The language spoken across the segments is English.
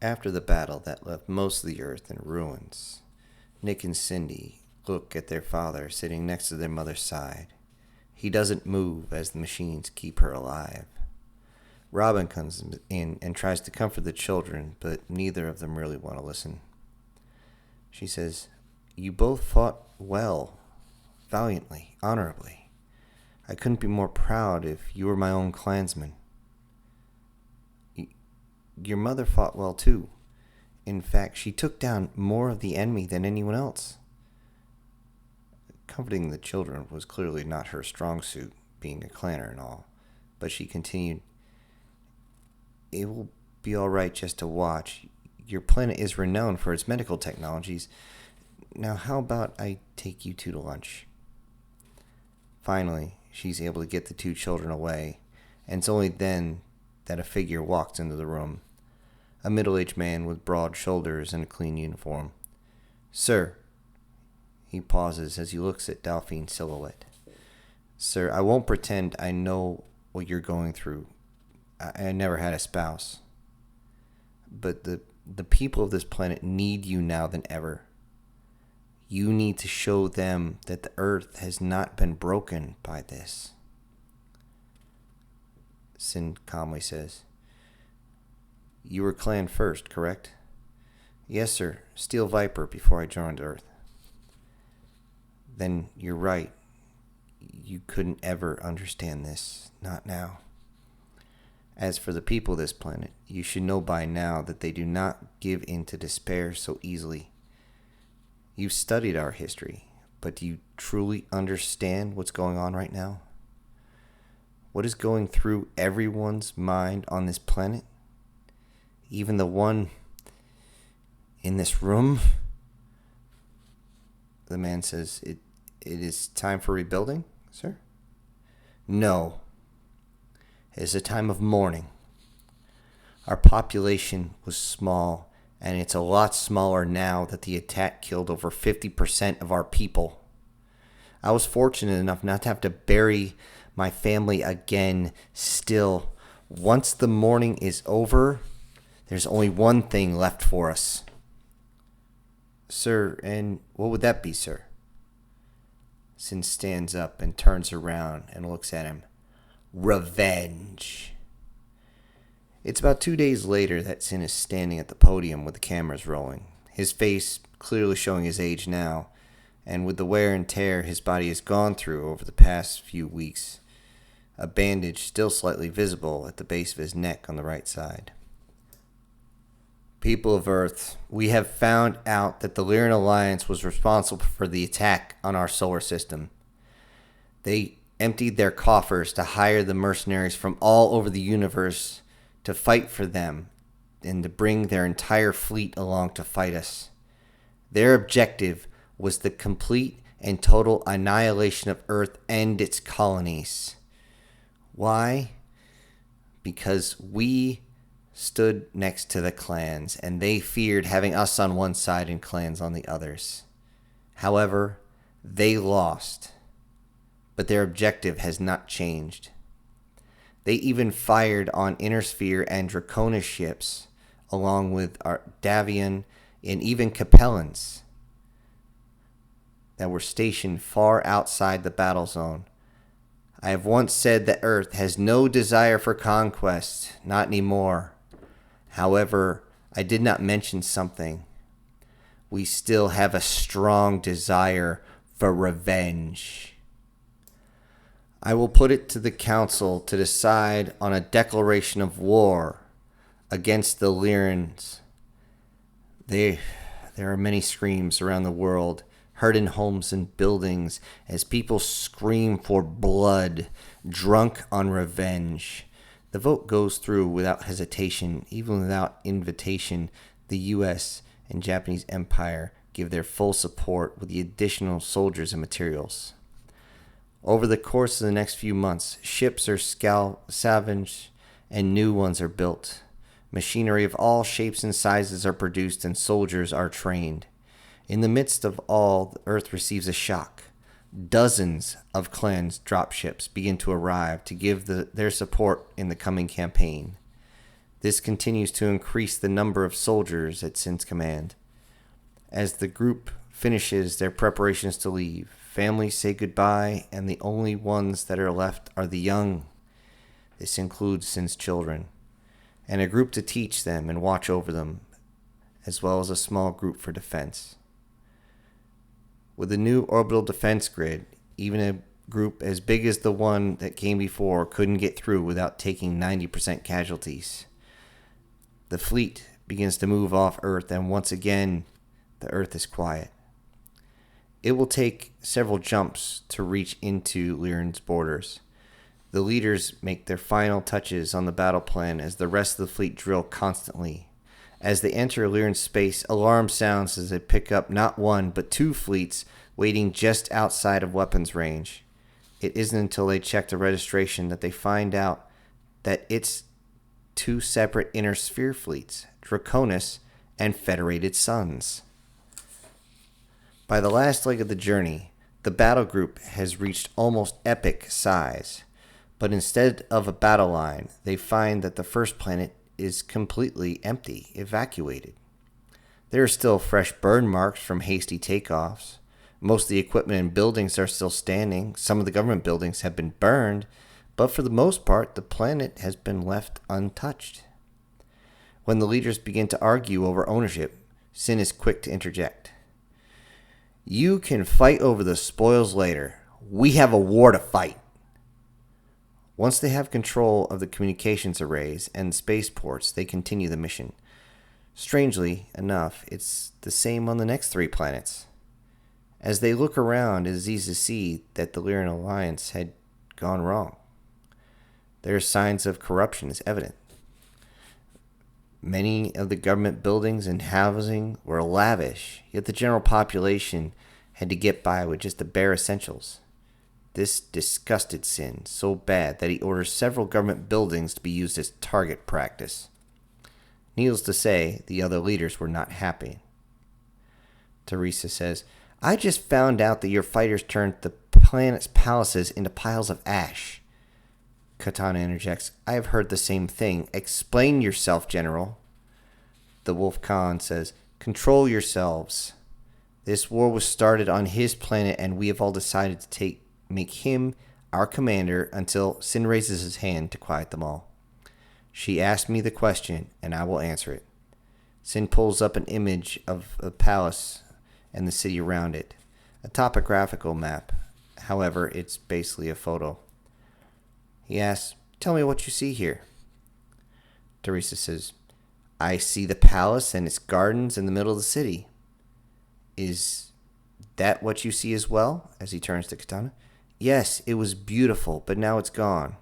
After the battle that left most of the earth in ruins, Nick and Cindy look at their father sitting next to their mother's side. He doesn't move as the machines keep her alive. Robin comes in and tries to comfort the children, but neither of them really want to listen. She says, "You both fought well, valiantly, honorably. I couldn't be more proud if you were my own clansmen. Your mother fought well too. In fact, she took down more of the enemy than anyone else." Comforting the children was clearly not her strong suit, being a clanner and all, but she continued, "It will be all right just to watch. Your planet is renowned for its medical technologies. Now, how about I take you two to lunch?" Finally, she's able to get the two children away, and it's only then that a figure walks into the room. A middle-aged man with broad shoulders and a clean uniform. "Sir," he pauses as he looks at Delphine's silhouette. "Sir, I won't pretend I know what you're going through. I never had a spouse. But the people of this planet need you now than ever. You need to show them that the earth has not been broken by this." Sin calmly says, "You were clan first, correct?" "Yes, sir. Steel Viper before I joined Earth." "Then you're right. You couldn't ever understand this. Not now. As for the people of this planet, you should know by now that they do not give in to despair so easily. You've studied our history, but do you truly understand what's going on right now? What is going through everyone's mind on this planet? Even the one in this room?" The man says, It is time for rebuilding, sir?" "No. It is a time of mourning. Our population was small, and it's a lot smaller now that the attack killed over 50% of our people. I was fortunate enough not to have to bury my family again. Still, once the mourning is over, there's only one thing left for us." "Sir, and what would that be, sir?" Sin stands up and turns around and looks at him. "Revenge." It's about 2 days later that Sin is standing at the podium with the cameras rolling, his face clearly showing his age now, and with the wear and tear his body has gone through over the past few weeks, a bandage still slightly visible at the base of his neck on the right side. "People of Earth, we have found out that the Lyran Alliance was responsible for the attack on our solar system. They emptied their coffers to hire the mercenaries from all over the universe to fight for them and to bring their entire fleet along to fight us. Their objective was the complete and total annihilation of Earth and its colonies. Why? Because we stood next to the clans, and they feared having us on one side and clans on the others. However, they lost, but their objective has not changed. They even fired on Intersphere and Draconis ships, along with our Davian and even Capellans that were stationed far outside the battle zone. I have once said that Earth has no desire for conquest, not anymore. However, I did not mention something. We still have a strong desire for revenge. I will put it to the Council to decide on a declaration of war against the Lyrans. There are many screams around the world, heard in homes and buildings, as people scream for blood, drunk on revenge. The vote goes through without hesitation. Even without invitation, the U.S. and Japanese Empire give their full support with the additional soldiers and materials. Over the course of the next few months, ships are salvaged and new ones are built. Machinery of all shapes and sizes are produced and soldiers are trained. In the midst of all, the Earth receives a shock. Dozens of clans' dropships begin to arrive to give their support in the coming campaign. This continues to increase the number of soldiers at Sin's command. As the group finishes their preparations to leave, families say goodbye, and the only ones that are left are the young. This includes Sin's children, and a group to teach them and watch over them, as well as a small group for defense. With the new orbital defense grid, even a group as big as the one that came before couldn't get through without taking 90% casualties. The fleet begins to move off Earth, and once again, the Earth is quiet. It will take several jumps to reach into Lyran's borders. The leaders make their final touches on the battle plan as the rest of the fleet drill constantly. As they enter Lyran's space, alarm sounds as they pick up not one, but two fleets waiting just outside of weapons range. It isn't until they check the registration that they find out that it's two separate inner sphere fleets, Draconis and Federated Suns. By the last leg of the journey, the battle group has reached almost epic size. But instead of a battle line, they find that the first planet is completely empty, evacuated. There are still fresh burn marks from hasty takeoffs. Most of the equipment and buildings are still standing. Some of the government buildings have been burned, but for the most part, the planet has been left untouched. When the leaders begin to argue over ownership, Sin is quick to interject. You can fight over the spoils later. We have a war to fight. Once they have control of the communications arrays and spaceports, they continue the mission. Strangely enough, it's the same on the next three planets. As they look around, it is easy to see that the Lyran Alliance had gone wrong. There are signs of corruption is evident. Many of the government buildings and housing were lavish, yet the general population had to get by with just the bare essentials. This disgusted Sin so bad that he orders several government buildings to be used as target practice. Needless to say, the other leaders were not happy. Teresa says, I just found out that your fighters turned the planet's palaces into piles of ash. Katana interjects, I have heard the same thing. Explain yourself, General. The Wolf Khan says, control yourselves. This war was started on his planet, and we have all decided to make him our commander until Sin raises his hand to quiet them all. She asked me the question, and I will answer it. Sin pulls up an image of a palace and the city around it. A topographical map. However, it's basically a photo. He asks, tell me what you see here. Teresa says, I see the palace and its gardens in the middle of the city. Is that what you see as well? As he turns to Katana. Yes, it was beautiful, but now it's gone.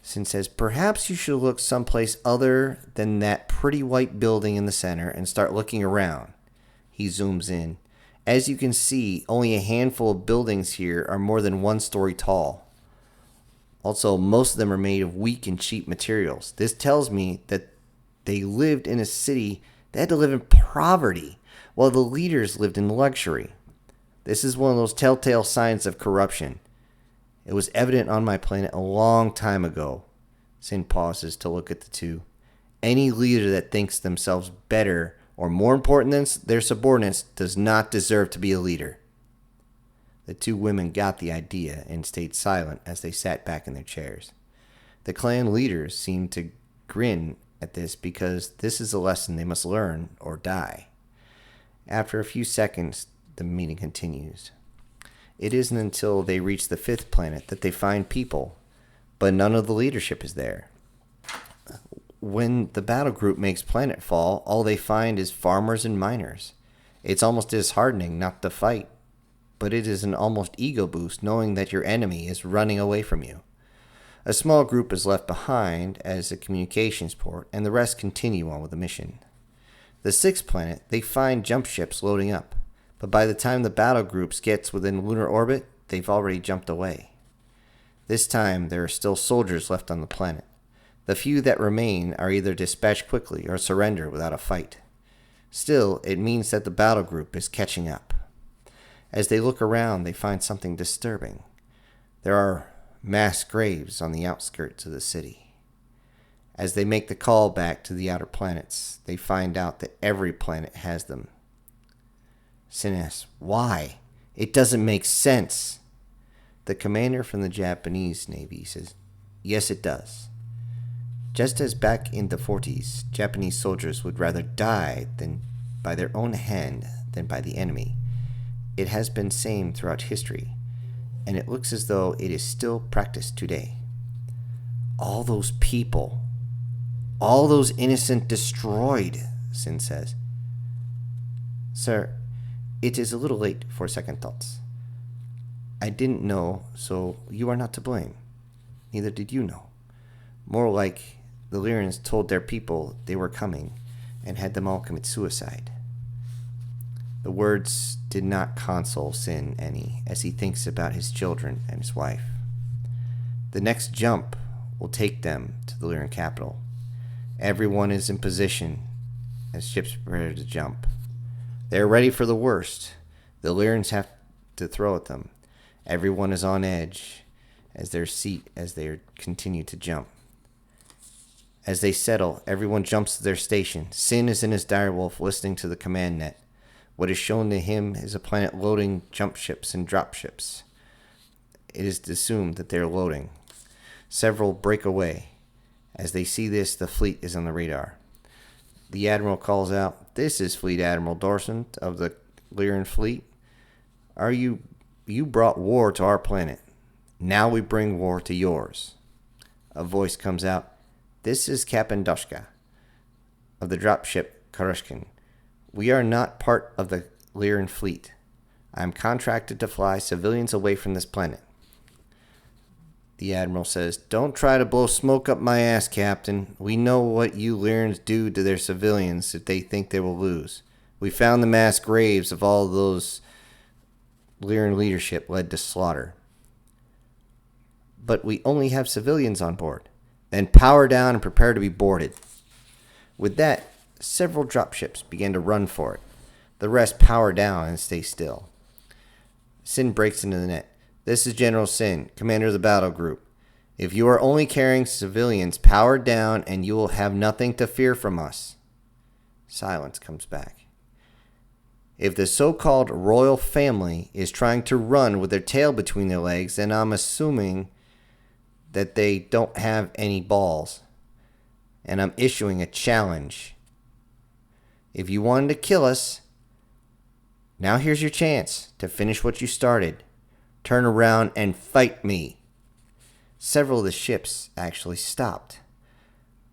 Sin says, perhaps you should look someplace other than that pretty white building in the center and start looking around. He zooms in. As you can see, only a handful of buildings here are more than 1 story tall. Also, most of them are made of weak and cheap materials. This tells me that they lived in a city that had to live in poverty, while the leaders lived in luxury. This is one of those telltale signs of corruption. It was evident on my planet a long time ago. Sin pauses to look at the two. Any leader that thinks themselves better or more important than their subordinates does not deserve to be a leader. The two women got the idea and stayed silent as they sat back in their chairs. The clan leaders seemed to grin at this because this is a lesson they must learn or die. After a few seconds, the meeting continues. It isn't until they reach the 5th planet that they find people, but none of the leadership is there. When the battle group makes planetfall, all they find is farmers and miners. It's almost disheartening not to fight, but it is an almost ego boost knowing that your enemy is running away from you. A small group is left behind as a communications port, and the rest continue on with the mission. The 6th planet, they find jump ships loading up, but by the time the battle groups gets within lunar orbit, they've already jumped away. This time, there are still soldiers left on the planet. The few that remain are either dispatched quickly or surrender without a fight. Still, it means that the battle group is catching up. As they look around, they find something disturbing. There are mass graves on the outskirts of the city. As they make the call back to the outer planets, they find out that every planet has them. Sin asks, why? It doesn't make sense. The commander from the Japanese Navy says, yes, it does. Just as back in the 40s, Japanese soldiers would rather die than by their own hand than by the enemy. It has been same throughout history, and it looks as though it is still practiced today. All those people, all those innocent destroyed, Sin says. Sir, it is a little late for second thoughts. I didn't know, so you are not to blame. Neither did you know. More like the Lyrans told their people they were coming and had them all commit suicide. The words did not console Sin any as he thinks about his children and his wife. The next jump will take them to the Lyran capital. Everyone is in position as ships prepare to jump. They are ready for the worst. The Lyrans have to throw at them. Everyone is on edge as they continue to jump. As they settle, everyone jumps to their station. Sin is in his direwolf listening to the command net. What is shown to him is a planet loading jump ships and drop ships. It is assumed that they are loading. Several break away. As they see this, the fleet is on the radar. The admiral calls out, "This is Fleet Admiral Dorsant of the Lyran fleet. You brought war to our planet. Now we bring war to yours." A voice comes out, "This is Captain Doshka of the dropship Karushkin. We are not part of the Lyran fleet. I am contracted to fly civilians away from this planet." The admiral says, "Don't try to blow smoke up my ass, Captain. We know what you Lyrans do to their civilians if they think they will lose. We found the mass graves of all those Lyran leadership led to slaughter." "But we only have civilians on board." "Then power down and prepare to be boarded." With that, several dropships began to run for it. The rest power down and stay still. Sin breaks into the net. "This is General Sin, commander of the battle group. If you are only carrying civilians, power down and you will have nothing to fear from us." Silence comes back. "If the so-called royal family is trying to run with their tail between their legs, then I'm assuming that they don't have any balls. And I'm issuing a challenge. If you wanted to kill us, now here's your chance to finish what you started. Turn around and fight me." Several of the ships actually stopped,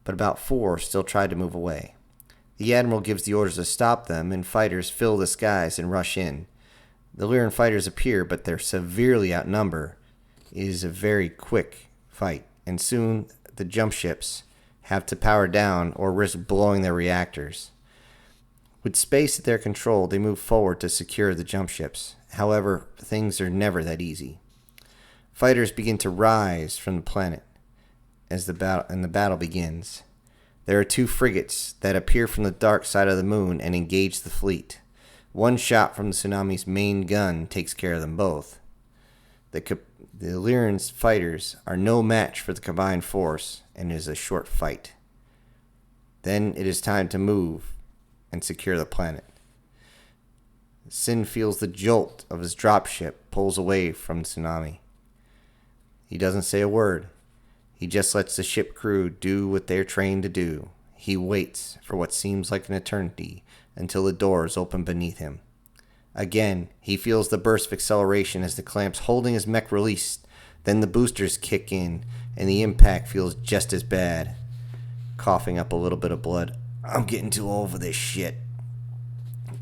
but about 4 still tried to move away. The admiral gives the orders to stop them, and fighters fill the skies and rush in. The Lyran fighters appear, but they're severely outnumbered. It is a very quick fight, and soon the jump ships have to power down or risk blowing their reactors. With space at their control, they move forward to secure the jump ships. However, things are never that easy. Fighters begin to rise from the planet as the battle begins. There are 2 frigates that appear from the dark side of the moon and engage the fleet. One shot from the tsunami's main gun takes care of them both. The Lyran's fighters are no match for the combined force, and it is a short fight. Then it is time to move and secure the planet. Sin feels the jolt of his dropship pulls away from the tsunami. He doesn't say a word. He just lets the ship crew do what they're trained to do. He waits for what seems like an eternity until the doors open beneath him. Again, he feels the burst of acceleration as the clamps holding his mech release. Then the boosters kick in, and the impact feels just as bad. Coughing up a little bit of blood. "I'm getting too old for this shit."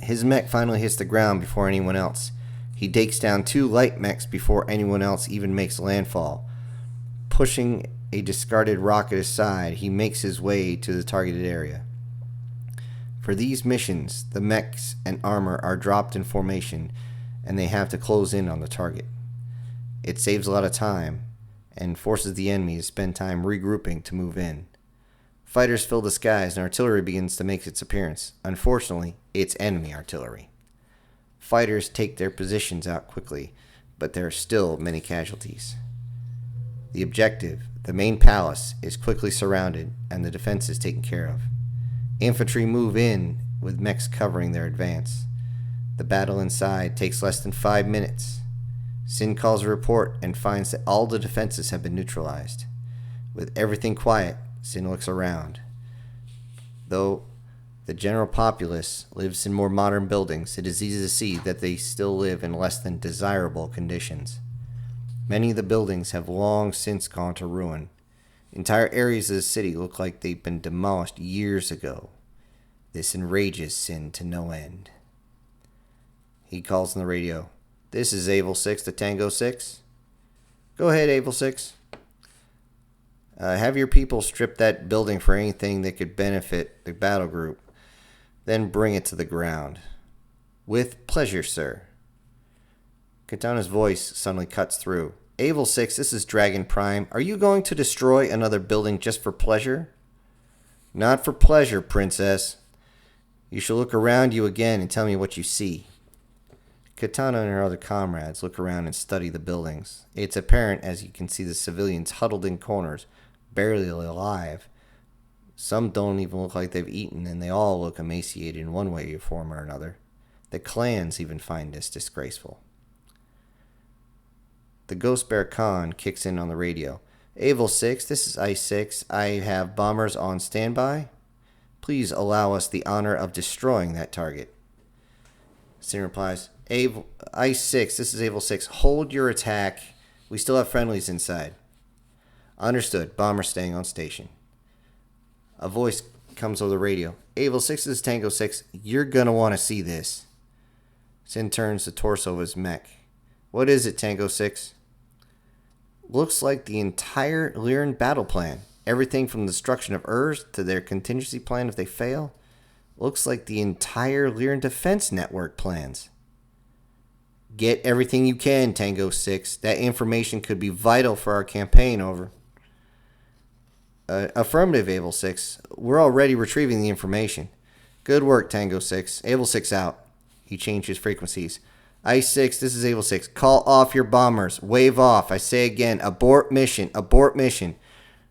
His mech finally hits the ground before anyone else. He takes down 2 light mechs before anyone else even makes landfall. Pushing a discarded rocket aside, he makes his way to the targeted area. For these missions, the mechs and armor are dropped in formation, and they have to close in on the target. It saves a lot of time, and forces the enemy to spend time regrouping to move in. Fighters fill the skies, and artillery begins to make its appearance. Unfortunately, it's enemy artillery. Fighters take their positions out quickly, but there are still many casualties. The objective, The main palace is quickly surrounded and the defenses taken care of. Infantry move in with mechs covering their advance. The battle inside takes less than 5 minutes. Sin calls a report and finds that all the defenses have been neutralized. With everything quiet, Sin looks around. Though the general populace lives in more modern buildings, it is easy to see that they still live in less than desirable conditions. Many of the buildings have long since gone to ruin. Entire areas of the city look like they've been demolished years ago. This enrages Sin to no end. He calls on the radio. "This is Able 6 to Tango 6. "Go ahead, Able 6. Have your people strip that building for anything that could benefit the battle group. Then bring it to the ground." "With pleasure, sir." Katana's voice suddenly cuts through. "Able 6, this is Dragon Prime. Are you going to destroy another building just for pleasure?" "Not for pleasure, Princess. You shall look around you again and tell me what you see." Katana and her other comrades look around and study the buildings. It's apparent as you can see the civilians huddled in corners, barely alive. Some don't even look like they've eaten, and they all look emaciated in one way, form, or another. The clans even find this disgraceful. The Ghost Bear Khan kicks in on the radio. "Able 6, this is Ice 6. I have bombers on standby. Please allow us the honor of destroying that target." Sin replies, "Ice 6, this is Able 6. Hold your attack. We still have friendlies inside." "Understood. Bomber staying on station." A voice comes over the radio. "Able 6, this is Tango 6. You're going to want to see this." Sin turns the torso of his mech. "What is it, Tango 6? "Looks like the entire Lyran battle plan. Everything from the destruction of Earth to their contingency plan if they fail. Looks like the entire Lyran defense network plans." "Get everything you can, Tango 6. That information could be vital for our campaign, over." Affirmative, Able 6. We're already retrieving the information." "Good work, Tango 6. Able 6 out." He changed his frequencies. "Ice 6, this is Able 6. Call off your bombers. Wave off. I say again, abort mission. Abort mission.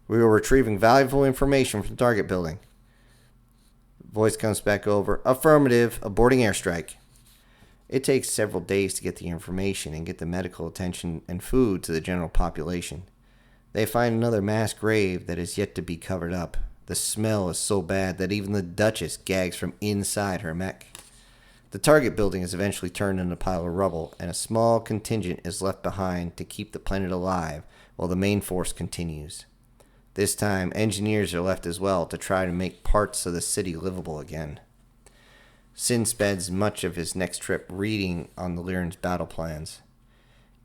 We are retrieving valuable information from the target building." Voice comes back over. "Affirmative. Aborting airstrike." It takes several days to get the information and get the medical attention and food to the general population. They find another mass grave that is yet to be covered up. The smell is so bad that even the Duchess gags from inside her mech. The target building is eventually turned into a pile of rubble, and a small contingent is left behind to keep the planet alive while the main force continues. This time, engineers are left as well to try to make parts of the city livable again. Sin spends much of his next trip reading on the Lyran's battle plans.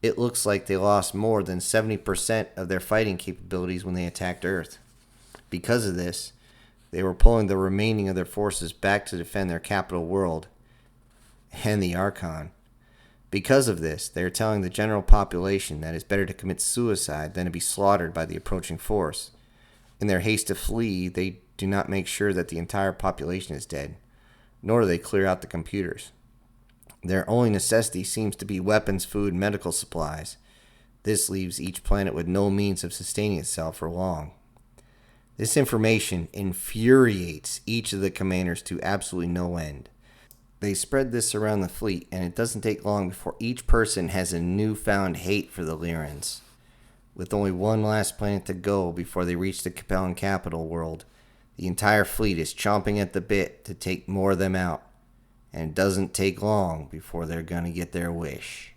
It looks like they lost more than 70% of their fighting capabilities when they attacked Earth. Because of this, they were pulling the remaining of their forces back to defend their capital world and the Archon. Because of this, they are telling the general population that it's better to commit suicide than to be slaughtered by the approaching force. In their haste to flee, they do not make sure that the entire population is dead, nor do they clear out the computers. Their only necessity seems to be weapons, food, and medical supplies. This leaves each planet with no means of sustaining itself for long. This information infuriates each of the commanders to absolutely no end. They spread this around the fleet, and it doesn't take long before each person has a newfound hate for the Lyrans. With only one last planet to go before they reach the Capellan capital world, the entire fleet is chomping at the bit to take more of them out, and it doesn't take long before they're going to get their wish.